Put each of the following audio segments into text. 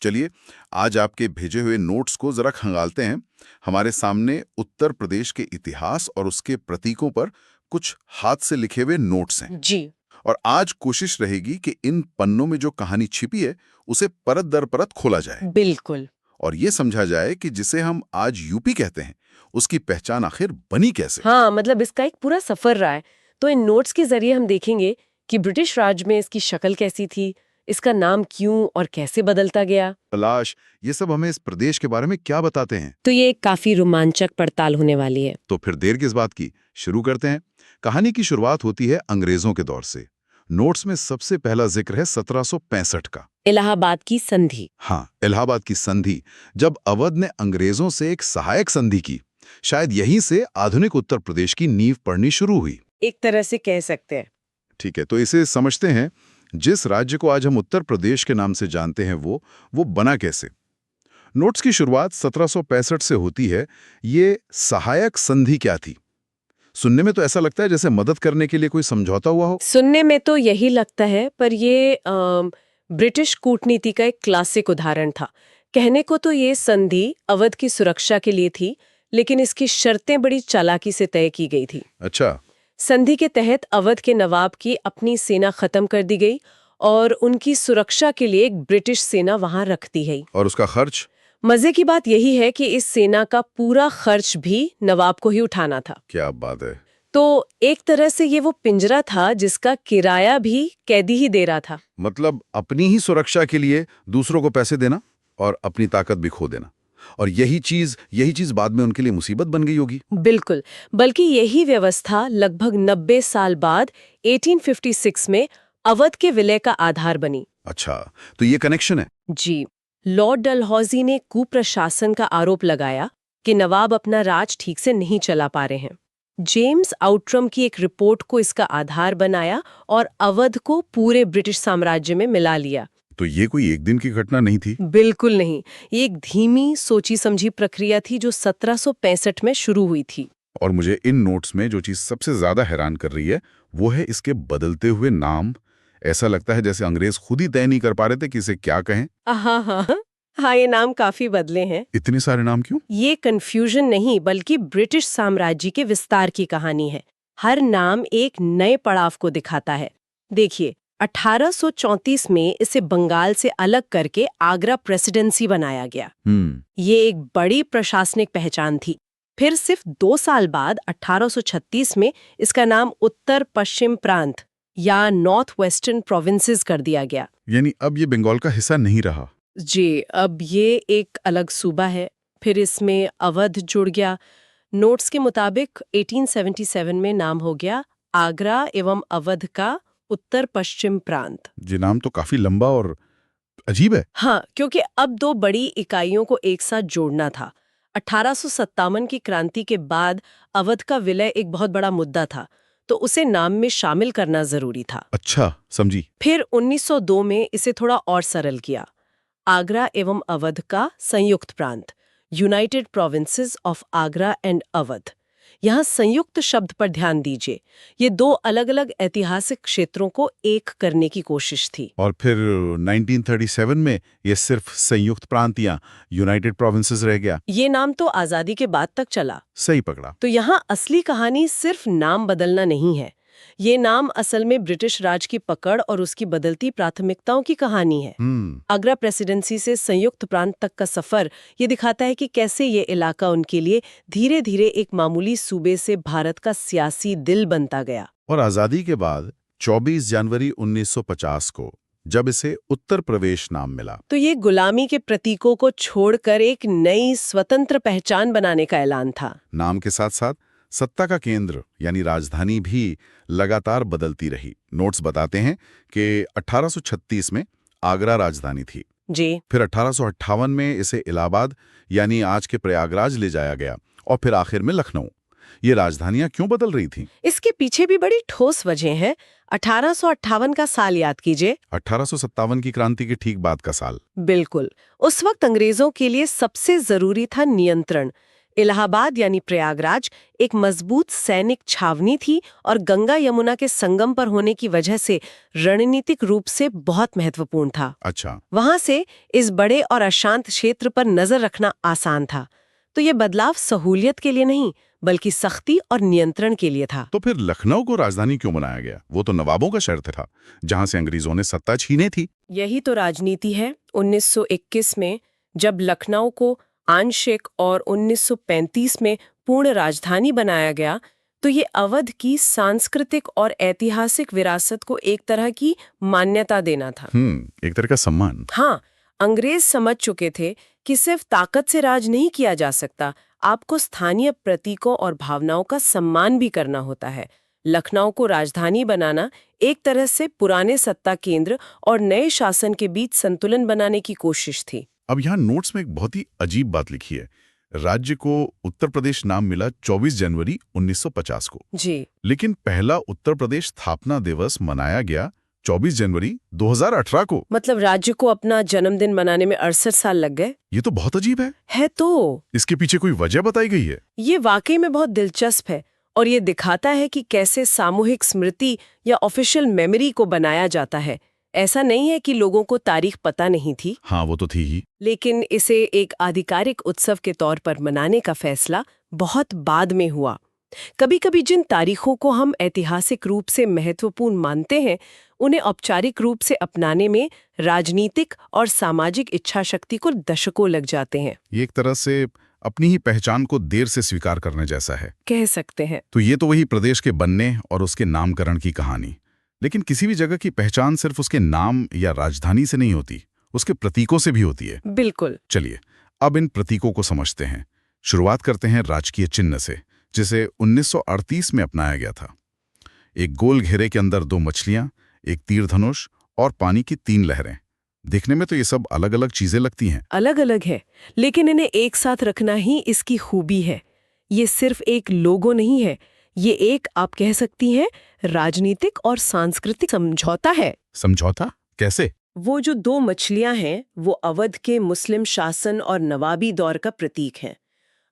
चलिए, आज आपके भेजे हुए नोट्स को जरा खंगालते हैं। हमारे सामने उत्तर प्रदेश के इतिहास और उसके प्रतीकों पर कुछ हाथ से लिखे हुए नोट्स हैं। जी। और आज कोशिश रहेगी कि इन पन्नों में जो कहानी छिपी है उसे परत दर परत खोला जाए बिल्कुल। और ये समझा जाए कि जिसे हम आज यूपी कहते हैं उसकी पहचान आखिर बनी कैसे। हाँ, मतलब इसका एक पूरा सफर रहा है। तो इन नोट्स के जरिए हम देखेंगे कि ब्रिटिश राज में इसकी शक्ल कैसी थी, इसका नाम क्यों और कैसे बदलता गया। तलाश, ये सब हमें इस प्रदेश के बारे में क्या बताते हैं? तो ये एक काफी रोमांचक पड़ताल होने वाली है। तो फिर देर किस बात की, शुरू करते हैं। कहानी की शुरुआत होती है अंग्रेजों के दौर से। नोट्स में सबसे पहला जिक्र है 1765 का। इलाहाबाद की संधि। हाँ, इलाहाबाद की संधि, जब अवध ने अंग्रेजों से एक सहायक संधि की। शायद यहीं से आधुनिक उत्तर प्रदेश की नींव पड़नी शुरू हुई। एक तरह से कह सकते हैं। ठीक है, तो इसे समझते हैं। जिस राज्य को आज हम उत्तर प्रदेश के नाम से जानते हैं वो बना कैसे। नोट्स की शुरुआत 1765 से होती है। ये सहायक संधि क्या थी? सुनने में तो ऐसा लगता है जैसे मदद करने के लिए कोई समझौता हुआ हो। सुनने में तो यही लगता है, पर ये ब्रिटिश कूटनीति का एक क्लासिक उदाहरण था। कहने को तो ये संधि अवध की सुरक्षा के लिए थी, लेकिन इसकी शर्तें बड़ी चालाकी से तय की गई थी। अच्छा। संधि के तहत अवध के नवाब की अपनी सेना खत्म कर दी गई और उनकी सुरक्षा के लिए एक ब्रिटिश सेना वहां रख दी गई। और उसका खर्च? मजे की बात यही है कि इस सेना का पूरा खर्च भी नवाब को ही उठाना था। क्या बात है। तो एक तरह से ये वो पिंजरा था जिसका किराया भी कैदी ही दे रहा था। मतलब अपनी ही सुरक्षा के लिए दूसरों को पैसे देना और अपनी ताकत भी खो देना। और यही चीज बाद में उनके लिए मुसीबत बन गई होगी। बिल्कुल। बल्कि यही व्यवस्था लगभग 90 साल बाद 1856 में अवध के विलय का आधार बनी। अच्छा, तो ये कनेक्शन है। जी। लॉर्ड डलहौजी ने कुप्रशासन का आरोप लगाया कि नवाब अपना राज ठीक से नहीं चला पा रहे हैं। जेम्स आउट्रम की एक रिपोर्ट को इसका आधार बनाया और अवध को पूरे ब्रिटिश साम्राज्य में मिला लिया। तो ये कोई एक दिन की घटना नहीं थी? बिल्कुल नहीं। ये एक धीमी सोची समझी प्रक्रिया थी जो 1765 में शुरू हुई थी। और मुझे इन नोट्स में जो चीज सबसे ज्यादा हैरान कर रही है वो है इसके बदलते हुए नाम। ऐसा लगता है जैसे अंग्रेज खुद ही तय नहीं कर पा रहे थे कि इसे क्या कहें। हाँ हाँ हाँ, ये नाम काफी बदले हैं। इतने सारे नाम क्यों? ये कंफ्यूजन नहीं, बल्कि ब्रिटिश साम्राज्य के विस्तार की कहानी है। हर नाम एक नए पड़ाव को दिखाता है। देखिए, 1834 में इसे बंगाल से अलग करके आगरा प्रेसिडेंसी बनाया गया। ये एक बड़ी प्रशासनिक पहचान थी। फिर सिर्फ 2 साल बाद 1836 में इसका नाम उत्तर पश्चिम प्रांत या नॉर्थ वेस्टर्न प्रोविंसेस कर दिया गया। यानी अब ये बंगाल का हिस्सा नहीं रहा। जी, अब ये एक अलग सूबा है। फिर इसमें अवध जुड़ गया। नोट्स के मुताबिक 1877 में नाम हो गया आगरा एवं अवध का उत्तर पश्चिम प्रांत। जी, नाम तो काफी लंबा और अजीब है। हाँ, क्योंकि अब 2 बड़ी इकाइयों को एक साथ जोड़ना था। 1857 की क्रांति के बाद अवध का विलय एक बहुत बड़ा मुद्दा था, तो उसे नाम में शामिल करना जरूरी था। अच्छा, समझी। फिर 1902 में इसे थोड़ा और सरल किया। आगरा एवं अवध का संयुक्त प्रांत, United provinces of Agra and Awadh. यहाँ संयुक्त शब्द पर ध्यान दीजिए। ये 2 अलग-अलग ऐतिहासिक क्षेत्रों को एक करने की कोशिश थी। और फिर 1937 में ये सिर्फ संयुक्त प्रांत या यूनाइटेड प्रोविंसेस रह गया। ये नाम तो आजादी के बाद तक चला। सही पकड़ा। तो यहाँ असली कहानी सिर्फ नाम बदलना नहीं है। ये नाम असल में ब्रिटिश राज की पकड़ और उसकी बदलती प्राथमिकताओं की कहानी है। आगरा प्रेसिडेंसी से संयुक्त प्रांत तक का सफर ये दिखाता है कि कैसे ये इलाका उनके लिए धीरे धीरे एक मामूली सूबे से भारत का सियासी दिल बनता गया। और आजादी के बाद 24 जनवरी 1950 को जब इसे उत्तर प्रदेश नाम मिला, तो ये गुलामी के प्रतीकों को छोड़कर एक नई स्वतंत्र पहचान बनाने का ऐलान था। नाम के साथ साथ सत्ता का केंद्र यानी राजधानी भी लगातार बदलती रही। नोट्स बताते हैं कि 1836 में आगरा राजधानी थी। जी। फिर 1858 में इसे इलाहाबाद यानी आज के प्रयागराज ले जाया गया और फिर आखिर में लखनऊ। ये राजधानियां क्यों बदल रही थीं? इसके पीछे भी बड़ी ठोस वजह है। 1858 का साल याद कीजिए। 1857 की क्रांति के ठीक बाद का साल। बिल्कुल। उस वक्त अंग्रेजों के लिए सबसे जरूरी था नियंत्रण। इलाहाबाद यानी प्रयागराज एक मजबूत सैनिक छावनी थी और गंगा यमुना के संगम पर होने की वजह से रणनीतिक रूप से बहुत महत्वपूर्ण था। अच्छा, वहां से इस बड़े और अशांत क्षेत्र पर नजर रखना आसान था। तो ये बदलाव सहूलियत के लिए नहीं बल्कि सख्ती और नियंत्रण के लिए था। तो फिर लखनऊ को राजधानी क्यों बनाया गया? वो तो नवाबों का शहर था, जहां से अंग्रेजों ने सत्ता छीनी थी। यही तो राजनीति है। 1921 में जब लखनऊ को आंशिक और 1935 में पूर्ण राजधानी बनाया गया तो ये अवध की सांस्कृतिक और ऐतिहासिक विरासत को एक तरह की मान्यता देना था। एक तरह का सम्मान। हाँ, अंग्रेज समझ चुके थे कि सिर्फ ताकत से राज नहीं किया जा सकता, आपको स्थानीय प्रतीकों और भावनाओं का सम्मान भी करना होता है। लखनऊ को राजधानी बनाना एक तरह से पुराने सत्ता केंद्र और नए शासन के बीच संतुलन बनाने की कोशिश थी। अब यहाँ नोट्स में एक बहुत ही अजीब बात लिखी है। राज्य को उत्तर प्रदेश नाम मिला 24 जनवरी 1950 को। जी, लेकिन पहला उत्तर प्रदेश स्थापना दिवस मनाया गया 24 जनवरी 2018 को। मतलब राज्य को अपना जन्मदिन मनाने में 68 साल लग गए। ये तो बहुत अजीब है। है तो। इसके पीछे कोई वजह बताई गई है? ये वाकई में बहुत दिलचस्प है और ये दिखाता है कि कैसे सामूहिक स्मृति या ऑफिशियल मेमोरी को बनाया जाता है। ऐसा नहीं है कि लोगों को तारीख पता नहीं थी। हाँ, वो तो थी ही। लेकिन इसे एक आधिकारिक उत्सव के तौर पर मनाने का फैसला बहुत बाद में हुआ। कभी-कभी जिन तारीखों को हम ऐतिहासिक रूप से महत्वपूर्ण मानते हैं, उन्हें औपचारिक रूप से अपनाने में राजनीतिक और सामाजिक इच्छाशक्ति को दशकों लग जाते हैं। ये एक तरह से अपनी ही पहचान को देर से स्वीकार करने जैसा है, कह सकते हैं। तो ये तो वही प्रदेश के बनने और उसके नामकरण की कहानी। लेकिन किसी भी जगह की पहचान सिर्फ उसके नाम या राजधानी से नहीं होती, उसके प्रतीकों से भी होती है। बिल्कुल। चलिए, अब इन प्रतीकों को समझते हैं। शुरुआत करते हैं राजकीय चिन्ह से, जिसे 1938 में अपनाया गया था। एक गोल घेरे के अंदर 2 मछलियां, एक तीर धनुष और पानी की 3 लहरें। देखने में तो ये सब अलग अलग चीजें लगती हैं। अलग अलग है, लेकिन इन्हें एक साथ रखना ही इसकी खूबी है। ये सिर्फ एक लोगो नहीं है, ये एक, आप कह सकती हैं, राजनीतिक और सांस्कृतिक समझौता है। समझौता कैसे? वो जो 2 मछलियां हैं, वो अवध के मुस्लिम शासन और नवाबी दौर का प्रतीक हैं।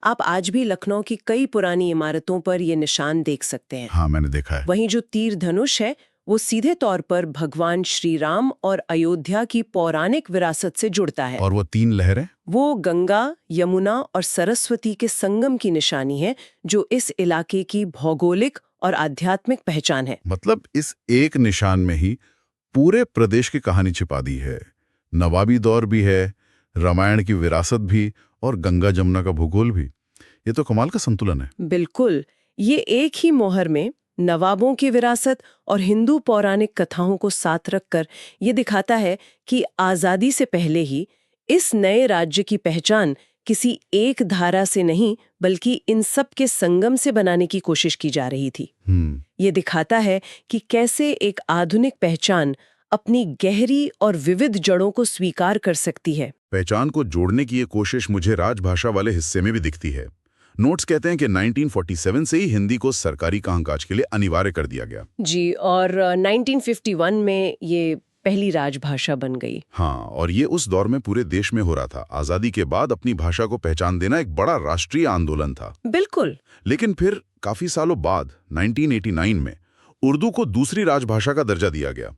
आप आज भी लखनऊ की कई पुरानी इमारतों पर ये निशान देख सकते हैं। हाँ, मैंने देखा है। वहीं जो तीर धनुष है, वो सीधे तौर पर भगवान श्री राम और अयोध्या की पौराणिक विरासत से जुड़ता है। और वो 3 लहरें? वो गंगा, यमुना और सरस्वती के संगम की निशानी है, जो इस इलाके की भौगोलिक और आध्यात्मिक पहचान है। मतलब इस एक निशान में ही पूरे प्रदेश की कहानी छिपा दी है। नवाबी दौर भी है, रामायण की विरासत भी और गंगा जमुना का भूगोल भी। ये तो कमाल का संतुलन है। बिल्कुल। ये एक ही मोहर में नवाबों की विरासत और हिंदू पौराणिक कथाओं को साथ रखकर ये दिखाता है कि आज़ादी से पहले ही इस नए राज्य की पहचान किसी एक धारा से नहीं बल्कि इन सब के संगम से बनाने की कोशिश की जा रही थी। ये दिखाता है कि कैसे एक आधुनिक पहचान अपनी गहरी और विविध जड़ों को स्वीकार कर सकती है। पहचान को जोड़ने की ये कोशिश मुझे राजभाषा वाले हिस्से में भी दिखती है। नोट्स कहते हैं कि 1947 से ही हिंदी को सरकारी कामकाज के लिए अनिवार्य कर दिया गया। जी, और 1951 में ये पहली राजभाषा बन गई। हाँ, और ये उस दौर में पूरे देश में हो रहा था। आजादी के बाद अपनी भाषा को पहचान देना एक बड़ा राष्ट्रीय आंदोलन था। बिल्कुल। लेकिन फिर काफी सालों बाद 1989 में उर्दू को दूसरी राजभाषा का दर्जा दिया गया।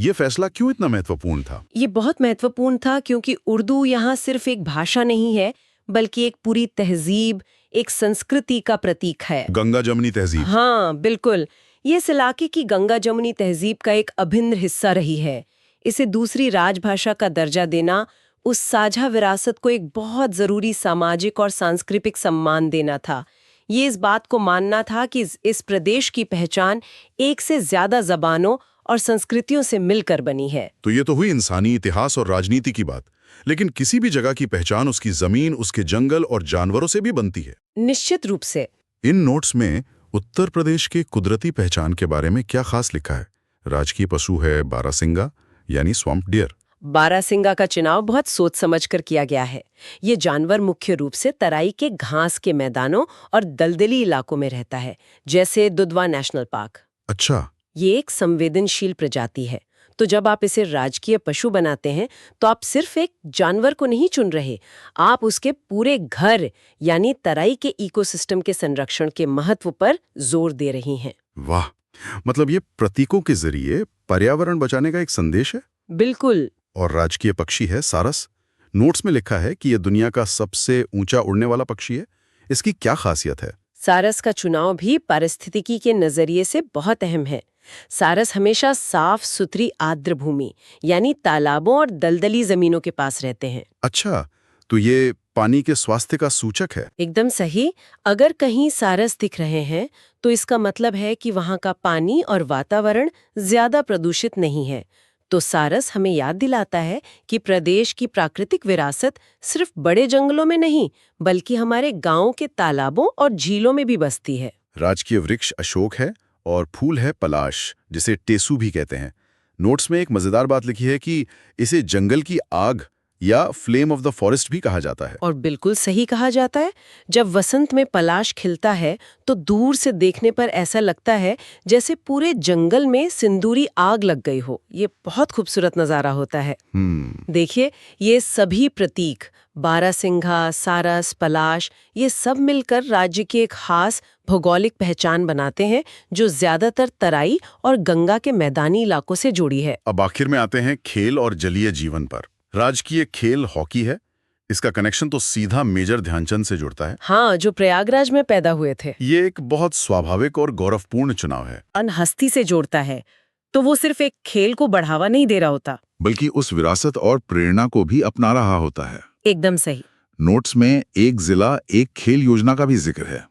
ये फैसला क्यों इतना महत्वपूर्ण था? ये बहुत महत्वपूर्ण था क्योंकि उर्दू यहाँ सिर्फ एक भाषा नहीं है बल्कि एक पूरी तहजीब, एक संस्कृति का प्रतीक है। गंगा जमुनी तहजीब। हाँ, बिल्कुल। ये इस इलाके की गंगा जमुनी तहजीब का एक अभिन्न हिस्सा रही है। इसे दूसरी राजभाषा का दर्जा देना उस साझा विरासत को एक बहुत जरूरी सामाजिक और सांस्कृतिक सम्मान देना था। ये इस बात को मानना था कि इस प्रदेश की पहचान एक से ज्यादा जबानों और संस्कृतियों से मिलकर बनी है। तो ये तो हुई इंसानी इतिहास और राजनीति की बात। लेकिन किसी भी जगह की पहचान उसकी जमीन, उसके जंगल और जानवरों से भी बनती है। निश्चित रूप से। इन नोट्स में उत्तर प्रदेश के कुदरती पहचान के बारे में क्या खास लिखा है? राजकीय पशु है बारहसिंगा यानी स्वैम्प डियर। बारहसिंगा का चुनाव बहुत सोच समझकर किया गया है। ये जानवर मुख्य रूप से तराई के घास के मैदानों और दलदली इलाकों में रहता है, जैसे दुधवा नेशनल पार्क। अच्छा। ये एक संवेदनशील प्रजाति है, तो जब आप इसे राजकीय पशु बनाते हैं तो आप सिर्फ एक जानवर को नहीं चुन रहे, आप उसके पूरे घर यानी तराई के इकोसिस्टम के संरक्षण के महत्व पर जोर दे रही हैं। वाह, मतलब ये प्रतीकों के जरिए पर्यावरण बचाने का एक संदेश है। बिल्कुल। और राजकीय पक्षी है सारस। नोट्स में लिखा है कि यह दुनिया का सबसे ऊंचा उड़ने वाला पक्षी है। इसकी क्या खासियत है? सारस का चुनाव भी पारिस्थितिकी के नजरिए से बहुत अहम है। सारस हमेशा साफ सुथरी आर्द्र भूमि यानी तालाबों और दलदली जमीनों के पास रहते हैं। अच्छा, तो ये पानी के स्वास्थ्य का सूचक है। एकदम सही। अगर कहीं सारस दिख रहे हैं तो इसका मतलब है कि वहां का पानी और वातावरण ज्यादा प्रदूषित नहीं है। तो सारस हमें याद दिलाता है कि प्रदेश की प्राकृतिक विरासत सिर्फ बड़े जंगलों में नहीं बल्कि हमारे गांवों के तालाबों और झीलों में भी बसती है। राजकीय वृक्ष अशोक है और फूल है पलाश, जिसे टेसू भी कहते हैं। नोट्स में एक मजेदार बात लिखी है कि इसे जंगल की आग या फ्लेम ऑफ द फॉरेस्ट भी कहा जाता है। और बिल्कुल सही कहा जाता है। जब वसंत में पलाश खिलता है तो दूर से देखने पर ऐसा लगता है जैसे पूरे जंगल में सिंदूरी आग लग गई हो। ये बहुत खूबसूरत नजारा होता है। देखिए, ये सभी प्रतीक बारहसिंघा, सारस, पलाश, ये सब मिलकर राज्य की एक खास भौगोलिक पहचान बनाते हैं जो ज्यादातर तराई और गंगा के मैदानी इलाकों से जुड़ी है। अब आखिर में आते हैं खेल और जलीय जीवन पर। राजकीय खेल हॉकी है। इसका कनेक्शन तो सीधा मेजर ध्यानचंद से जुड़ता है। हाँ, जो प्रयागराज में पैदा हुए थे। ये एक बहुत स्वाभाविक और गौरवपूर्ण चुनाव है। हस्ती से जोड़ता है तो वो सिर्फ एक खेल को बढ़ावा नहीं दे रहा होता, बल्कि उस विरासत और प्रेरणा को भी अपना रहा होता है। एकदम सही। नोट्स में एक जिला एक खेल योजना का भी जिक्र है।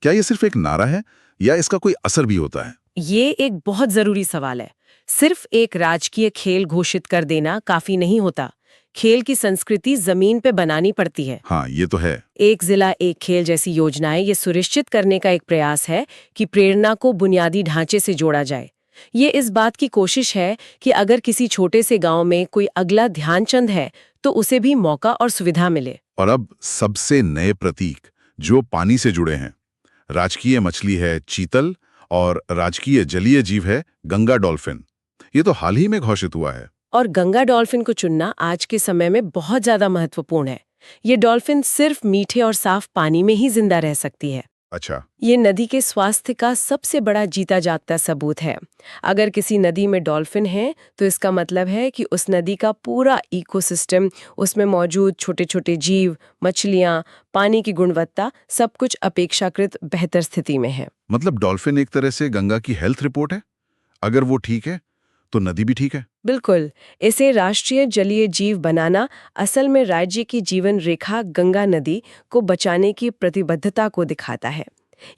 क्या ये सिर्फ एक नारा है या इसका कोई असर भी होता है? ये एक बहुत जरूरी सवाल है। सिर्फ एक राजकीय खेल घोषित कर देना काफी नहीं होता। खेल की संस्कृति जमीन पे बनानी पड़ती है। हाँ, ये तो है। एक जिला एक खेल जैसी योजनाएं ये सुनिश्चित करने का एक प्रयास है कि प्रेरणा को बुनियादी ढांचे से जोड़ा जाए। ये इस बात की कोशिश है कि अगर किसी छोटे से गांव में कोई अगला ध्यानचंद है तो उसे भी मौका और सुविधा मिले। और अब सबसे नए प्रतीक जो पानी से जुड़े हैं। राजकीय मछली है चीतल और राजकीय जलीय जीव है गंगा डॉल्फिन। ये तो हाल ही में घोषित हुआ है। और गंगा डॉल्फिन को चुनना आज के समय में बहुत ज्यादा महत्वपूर्ण है। ये डॉल्फिन सिर्फ मीठे और साफ पानी में ही जिंदा रह सकती है। अच्छा, ये नदी के स्वास्थ्य का सबसे बड़ा जीता जागता सबूत है। अगर किसी नदी में डॉल्फिन है तो इसका मतलब है कि उस नदी का पूरा इकोसिस्टम, उसमें मौजूद छोटे छोटे जीव, मछलियां, पानी की गुणवत्ता, सब कुछ अपेक्षाकृत बेहतर स्थिति में है। मतलब डॉल्फिन एक तरह से गंगा की हेल्थ रिपोर्ट है। अगर वो ठीक है तो नदी भी ठीक है। बिल्कुल। इसे राष्ट्रीय जलीय जीव बनाना असल में राज्य की जीवन रेखा गंगा नदी को बचाने की प्रतिबद्धता को दिखाता है।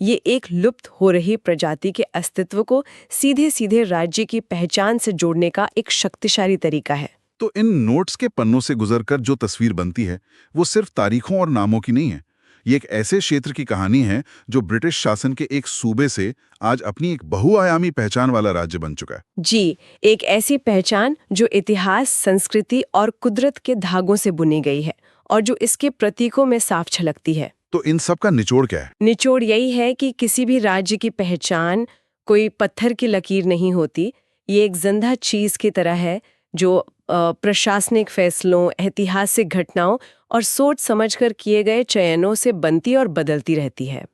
ये एक लुप्त हो रही प्रजाति के अस्तित्व को सीधे सीधे राज्य की पहचान से जोड़ने का एक शक्तिशाली तरीका है। तो इन नोट्स के पन्नों से गुजरकर जो तस्वीर बनती है वो सिर्फ तारीखों और नामों की नहीं है। ये एक ऐसे क्षेत्र की कहानी है जो ब्रिटिश शासन के एक सूबे से आज अपनी एक बहुआयामी पहचान वाला राज्य बन चुका है। जी, एक ऐसी पहचान जो इतिहास, संस्कृति और कुदरत के धागों से बुनी गई है और जो इसके प्रतीकों में साफ झलकती है। तो इन सब का निचोड़ क्या है? निचोड़ यही है कि किसी भी राज्य की पहचान कोई पत्थर की लकीर नहीं होती। ये एक जिंदा चीज की तरह है जो प्रशासनिक फैसलों, ऐतिहासिक घटनाओं और सोच समझकर किए गए चयनों से बनती और बदलती रहती है।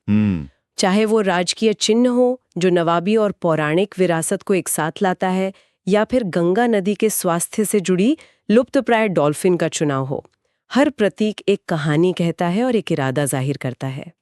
चाहे वो राजकीय चिन्ह हो जो नवाबी और पौराणिक विरासत को एक साथ लाता है, या फिर गंगा नदी के स्वास्थ्य से जुड़ी लुप्तप्राय डॉल्फिन का चुनाव हो, हर प्रतीक एक कहानी कहता है और एक इरादा जाहिर करता है।